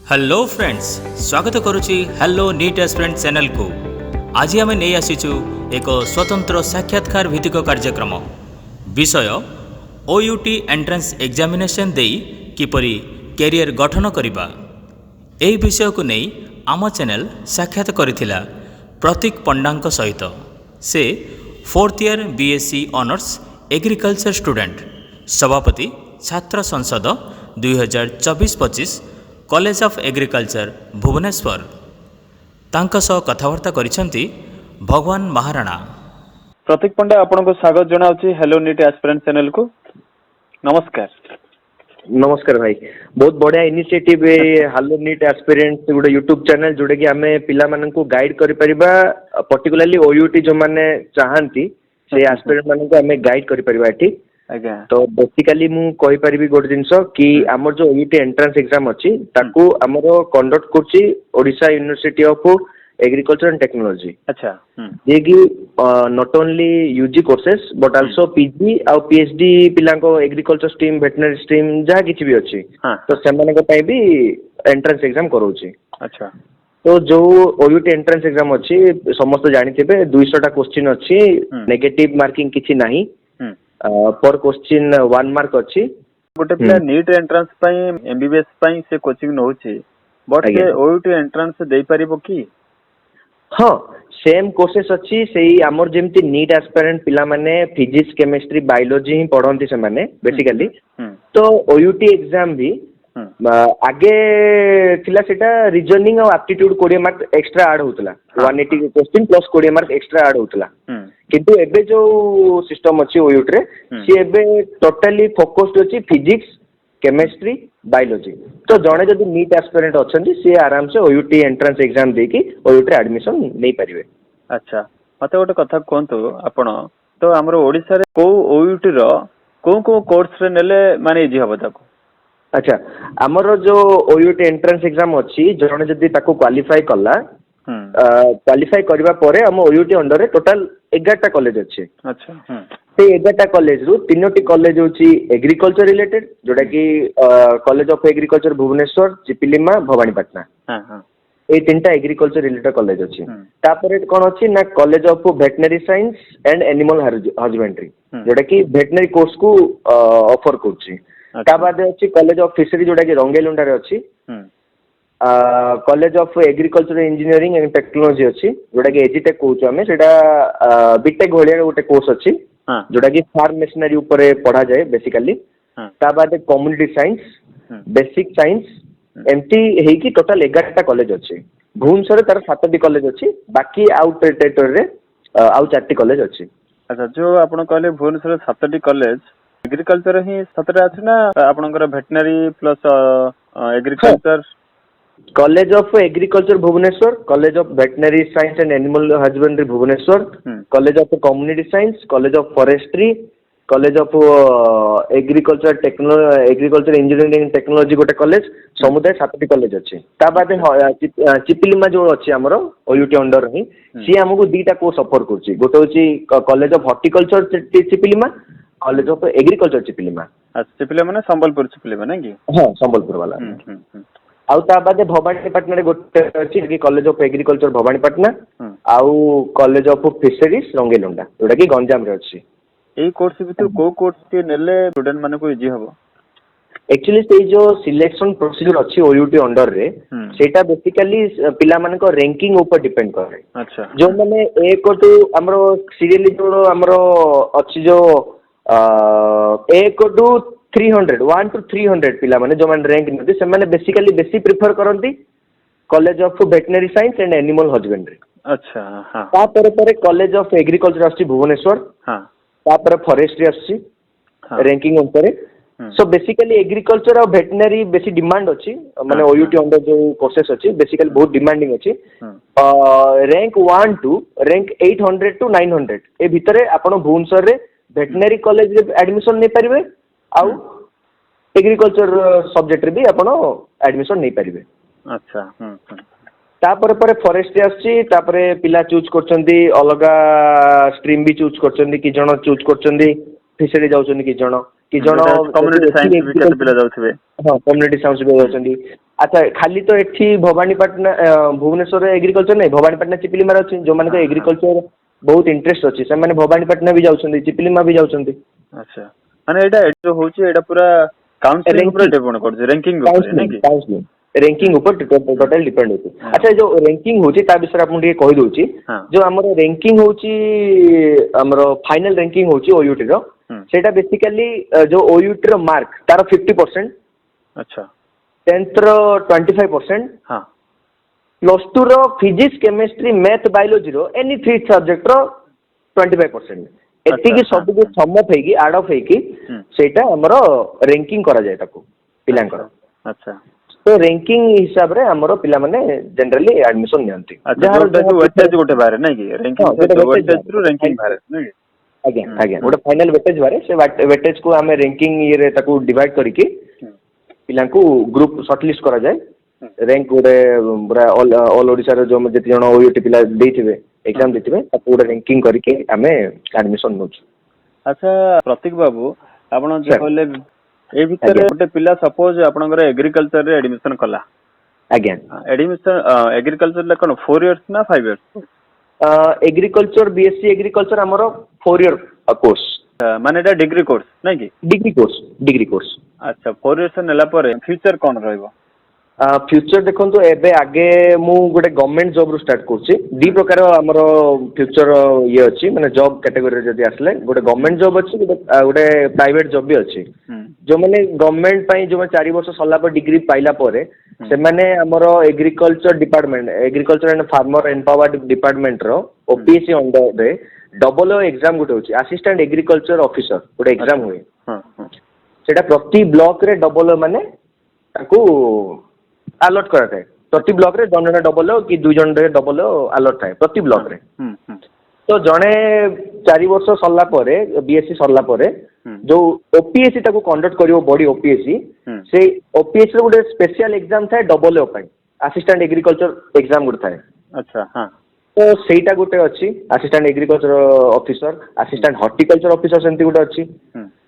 Hello friends, स्वागत करुच्ची hello NEET aspirant channel को। आज आम नहीं आसीचु एक स्वतंत्र साक्षात्कार भित्तिक कार्यक्रम विषय ओयूटी एंट्रेंस एग्जामिनेशन देई किपरि कैरियर गठन करिबा। एही विषय को नहीं आम चैनल साक्षात करिथिला प्रतीक पंडांक सहित। से 4th year BSc honours agriculture student, सभापति छात्र संसद 2024-25 कॉलेज ऑफ एग्रीकल्चर भुवनेश्वर। तांका सह कथबार्ता करिसेंती भगवान महाराणा। प्रतीक पंडा आपन को स्वागत जनाउछि हेलो नीट एस्पिरेंट चैनल को। नमस्कार। नमस्कार भाई, बहुत बढ़िया इनिशिएटिव हेलो नीट एस्पिरेंट गोटे यूट्यूब चैनल जोड़े कि आमे पिला मानन को गाइड करि परिबा, पर्टिकुलरली ओयूटी जो माने चाहंती से एस्पिरेंट मानन को आमे गाइड करि परिबा एठी। तो बेसिकली मु कहि परिबी गोटे जिंस कि हमर जो ओयूटी एंट्रेंस एग्जाम अछि ताकू हमर कंडक्ट करछि Odisha university of agriculture and technology. अच्छा, जे कि not only UG courses but also PG आ पीएचडी पिला को एग्रीकल्चर स्ट्रीम, वेटनरी स्ट्रीम जहा किछि भी अछि तो सेमाने को पई भी एंट्रेंस एग्जाम करौछि। अच्छा, तो जो ओयूटी एंट्रेंस एग्जाम अछि समस्त जानिथिबे 200 टा क्वेश्चन अछि, नेगेटिव मार्किंग किछि नाही, पर क्वेश्चन 1 मार्क अछि। गोटे पिला नीट एंट्रेंस पई एमबीबीएस पई से कोचिंग नउछि बट से ओयूटी एंट्रेंस देई परिबो की? हाँ, सेम कोर्सेस अच्छी सेही आमर जेमती नीट एस्पिरेंट पिला माने फिजिक्स, केमिस्ट्री, बायोलॉजी ही पढ़ंती से माने बेसिकली। तो ओयूटी एग्जाम भी आगे थिला सेटा रीजनिंग और एप्टीट्यूड 20 मार्क एक्स्ट्रा ऐड होतला, 180 question plus 20 mark extra add होतला। किंतु एबे जो सिस्टम अछि ओयूटी रे सी एबे टोटली फोकस्ड अछि फिजिक्स, केमिस्ट्री, बायोलॉजी। तो जणे जदि नीट एस्पिरेंट अछंती सी आराम से OUT entrance exam देकी OUT admission नै परिबे। अच्छा, मते गोटे कथा कोंतो आपण तो हमर ओडिसा रे को ओयूटी रो को कोर्स रे नेले माने इजी हबो ताको? अच्छा, हमर जो ओयूटी एंट्रेंस एग्जाम अछि जणे जदि ताको क्वालिफाई कला, क्वालिफाई करबा परे हम ओयूटी अंडर रे टोटल 11टा कॉलेज अछि। अच्छा, से 11टा कॉलेज रु 3टी कॉलेज होची एग्रीकल्चर रिलेटेड जोटा कि college of agriculture Bhubaneswar, Chiplima, Bhawanipatna. ए 3टा एग्रीकल्चर रिलेटेड कॉलेज अछि। तापरे कोन अछि ना college of veterinary science and animal husbandry जोटा कि वेटनरी कोर्स को ऑफर करछि। ता बाद अछि कॉलेज ऑफ फिशरी जोटा कि रंगेलुंडा रे अछि। College of agriculture engineering and technology अछि जोटा कि एजीटेक कहउछ हमें, सेटा बीटेक भलिया गोटे कोर्स अछि जोटा कि फार्म मशीनरी ऊपर पढ़ा जाए बेसिकली। ता बाद कम्युनिटी साइंस, बेसिक साइंस एमती हेई कि टोटल 11टा कॉलेज अछि। भुवनेश्वर तार 7टी कॉलेज अछि, बाकी आउट टेरिटरी रे आउ 4टी कॉलेज अछि। अच्छा, जो आपण कहले भुवनेश्वर 7टी कॉलेज एग्रीकल्चर ही 7टा अछि ना आपनकर veterinary plus agriculture? College of agriculture Bhubaneswar, college of veterinary science and animal husbandry Bhubaneswar, college of community science, college of forestry, college of agriculture engineering and technology गोटे कॉलेज, समुदाय 7टी कॉलेज अछि। ता बाद चिपिलिमा जो अछि हमरो ओयूटी अंडर ही सी हमको 2टा कोर्स ऑफर करछि। गोटे होछि college of horticulture Chiplima, college of agriculture Chiplima. अच्छा, चिपिलिमा माने संबलपुर चिपिलिमा ना कि? हां, संबलपुर वाला। आउ ता बादे भवानीपाटना रे गोटे अछि कि कॉलेज ऑफ एग्रीकल्चर भवानीपाटना, आउ कॉलेज ऑफ फिशरीज रंगेलुंडा जोटा कि गंजाम रे अछि। एई कोर्स भितर को कोर्स के नेले स्टूडेंट माने को इजी हबो? एक्चुअली से जो सिलेक्शन प्रोसीजर अछि ओयूटी अंडर रे सेटा बेसिकली पिला माने को रैंकिंग ऊपर डिपेंड करे। अच्छा, जो माने एक टू हमरो सीरियली जो हमरो अछि जो 1 टू 300 1 टू 300 पिला माने जो माने रैंक नदी से माने बेसिकली बेसी प्रेफर करंती college of veterinary science and animal husbandry. अच्छा, हां। ता परे कॉलेज ऑफ एग्रीकल्चर अछि भुवनेश्वर। हां, ता परे फॉरेस्ट्री अछि रैंकिंग ऊपर। सो बेसिकली एग्रीकल्चर और वेटनरी बेसी डिमांड अछि माने ओयूटी अंडर जो कोर्सेस अछि बेसिकली बहुत डिमांडिंग अछि। रैंक 1 टू रैंक 800 टू 900 ए भितरे आपण भुवनेश्वर रे वेटनरी कॉलेज रे एडमिशन नै परिबे, आउ एग्रीकल्चर सब्जेक्ट रे भी आपण एडमिशन नै परिबे। अच्छा, तापर पर फॉरेस्ट्री आछि, तापर पिला चूज करचंदी अलगा स्ट्रीम भी चूज करचंदी, कि जण चूज करचंदी फिशरी जाउचंदी, कि जण कम्युनिटी साइंस भी केते पिला जाउथबे। हां, कम्युनिटी साइंस भी जाउचंदी, अच्छा खाली तो एठी भवानीपाटना भुवनेश्वर एग्रीकल्चर नहीं भवानीपाटना चिपिलिमार अच्छी जो मान एग्रीकल्चर बहुत इंटरेस्ट अच्छी से माने भवानीपाटना भी जाउछन्ती चिपिलिमा भी जाउछन्ती। अच्छा माने एटा जो होची एटा पूरा काउंसलिंग ऊपर डिपेंड करछ रैंकिंग ऊपर नै कि रैंकिंग ऊपर टोटल डिपेंड होती। अच्छा जो रैंकिंग होची ता विषय आपन ଟିକେ कहि दोची जो हमर रैंकिंग होची हमर फाइनल रैंकिंग होची ओयूटी रो सेटा बेसिकली जो ओयूटी रो मार्क तार 50%। अच्छा 10th रो 25%। हां प्लस 2 रो फिजिक्स केमिस्ट्री मैथ बायोलॉजी रो एनी 3 सब्जेक्ट रो 25%। एतिकी सब को समप हेकी एड ऑफ हेकी सेटा हमरो रैंकिंग करा जाय ताको पिलांकर। अच्छा तो रैंकिंग हिसाब रे हमरो पिला माने जनरली एडमिशन नियंती जहार वेटेज गोटे बारे नै कि रैंकिंग वेटेज रो रैंकिंग बारे नै आज्ञा आज्ञा गोटे फाइनल वेटेज बारे से वेटेज को हमें रैंकिंग ये रे ताको डिवाइड करिके पिला को ग्रुप शॉर्टलिस्ट करा जाय रैंक गोटे पूरा ऑल ओडिसा रे जो जति जण ओयूटी पिला देथिबे एग्जाम देथिबे ताको गोटे रैंकिंग करिके हमें एडमिशन नोच। अच्छा प्रतीक बाबू आपण जे कहले ए भितर गोटे पिला सपोज आपनकर एग्रीकल्चर रे एडमिशन कला आज्ञा एडमिशन एग्रीकल्चर ले कोन 4 इयर्स ना 5 इयर्स एग्रीकल्चर बीएससी एग्रीकल्चर हमरो 4 इयर कोर्स माने एटा डिग्री कोर्स नै कि डिग्री कोर्स। अच्छा 4 इयर्स नेला परे फ्यूचर कोन रहइबो फ्यूचर देखो तो एबे आगे मु गोटे गवर्नमेंट जॉब रू स्टार्ट करछि दी प्रकार हमरो फ्यूचर ये अछि माने जॉब कैटेगरी रे जदी आसले गोटे गवर्नमेंट जॉब अछि गोटे प्राइवेट जॉब भी अछि जो माने गवर्नमेंट पई जो 4 वर्ष सल्ला पर डिग्री पाइला परे से माने हमरो agriculture department agriculture and farmer empowered department रो ओपीएससी अंडर रे डबल एग्जाम गोटे अछि असिस्टेंट एग्रीकल्चर ऑफिसर गोटे एग्जाम हुए सेटा प्रति ब्लॉक रे डबल माने ताको अलर्ट करा थाए प्रति ब्लॉक रे जन डबल कि 2 जन रे डबल अलर्ट थाए प्रति ब्लॉक रे। तो जणे 4 वर्ष सरला परे बीएससी सरला परे जो ओपीएससी ताको कंडक्ट करियो बॉडी ओपीएससी से ओपीएससी रे गोटे स्पेशल एग्जाम थाए डबल ओ पई असिस्टेंट एग्रीकल्चर एग्जाम गोटे थाए। अच्छा हां तो सेटा गोटे अछि assistant agriculture officer assistant horticulture officer सेंती गोटे अछि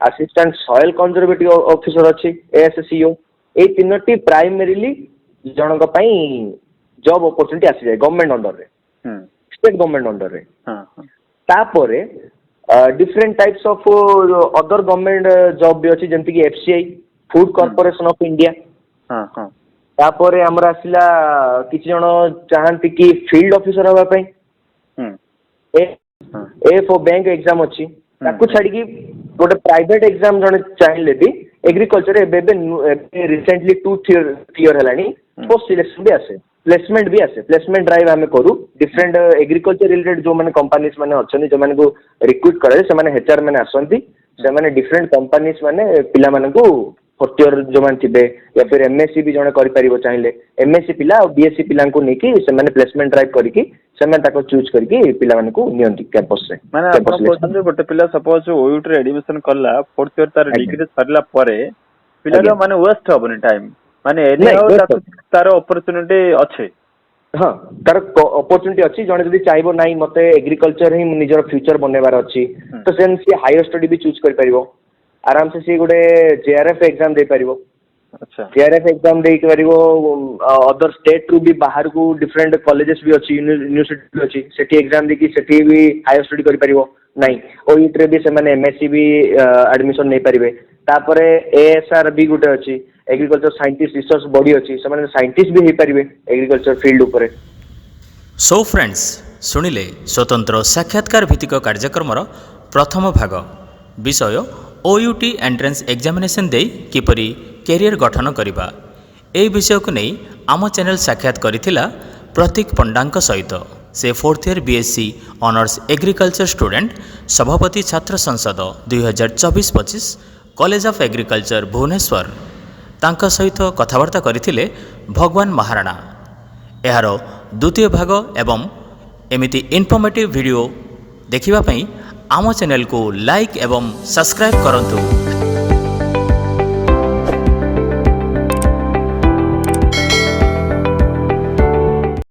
असिस्टेंट सॉइल कंजर्वेटिव ऑफिसर अछि एएससीओ ए तीनोटी प्राइमरीली जनक पई जॉब अपॉर्चुनिटी आसी जाय गवर्नमेंट अंडर रे स्टेट गवर्नमेंट अंडर रे। तापरे different types of other government job भी अछि जेंति कि FCI food corporation of India. तापरे हमरा आसिला किछि जण चाहंती कि फील्ड ऑफिसर होबा पई एफ ओ बैंक एग्जाम अछि ताकू छाडी कि गोटे प्राइवेट एग्जाम जण चाहिले भी एग्रीकल्चर एबे रिसेंटली 2 क्लियर हेलानी पोस्ट सिलेक्शन भी आसे प्लेसमेंट भी आसे प्लेसमेंट ड्राइव हमें करू डिफरेंट एग्रीकल्चर रिलेटेड जो माने कंपनीज माने अछनी जो माने को रिक्रूट करे से माने एचआर माने आसंती से माने डिफरेंट कंपनीज माने पिला माने को फोर्थ ईयर जो मान थिबे या फिर एमएससी भी जणे करि परिबो चाहिले एमएससी पिला और बीएससी पिला को नेकी से माने प्लेसमेंट ड्राइव करिकि से माने ताको चूज करिकि पिला माने को नियंती कैंपस से माने आपण कोन गोटे पिला सपोज ओयूटी रे एडमिशन करला फोर्थ ईयर तार डिग्री सरला परे पिला माने वेस्ट होबनी टाइम माने एनी तार अपॉर्चुनिटी अच्छे हाँ तार अपॉर्चुनिटी अच्छी जने जदी चाहबो नाही मते एग्रीकल्चर ही निजर फ्यूचर बनेबार अच्छी तो सेन सी हायर स्टडी भी चूज कर परिबो आराम से सी गोटे जेआरएफ एग्जाम दे परिबो। अच्छा जेआरएफ एग्जाम दे परिबो अदर स्टेट रु भी बाहर को डिफरेंट कॉलेजेस भी अच्छी यूनिवर्सिटी भी अच्छी सेठी एग्जाम दे कि सेठी भी हायर स्टडी कर परिबो नाही ओयूटी रे भी से माने एमएससी भी एडमिशन नै परिबे तापरे एएसआर भी गोटे अच्छी एग्रीकल्चर साइंटिस्ट रिसर्च बॉडी अच्छी से माने साइंटिस्ट भी हे परिबे एग्रीकल्चर फील्ड ऊपर। सो फ्रेंड्स सुनिले स्वतंत्र साक्षात्कार भित्तिक कार्यक्रम प्रथम भाग विषय ओयूटी एंट्रेंस एग्जामिनेशन दे किपरि कैरियर गठन करिबा ए विषय को नहीं आम चैनल साक्षात करिथिला प्रतीक पंडांक सहित से 4th year BSc honours agriculture student सभापति छात्र संसद 2024-25 कॉलेज ऑफ एग्रीकल्चर भुवनेश्वर तांका सहित कथबार्ता करिथिले भगवान महाराणा। एहार द्वितीय भाग एवं एमिति इनफॉर्मेटिव वीडियो देखिबा पई आम चैनल को लाइक एवं सब्सक्राइब करंतु।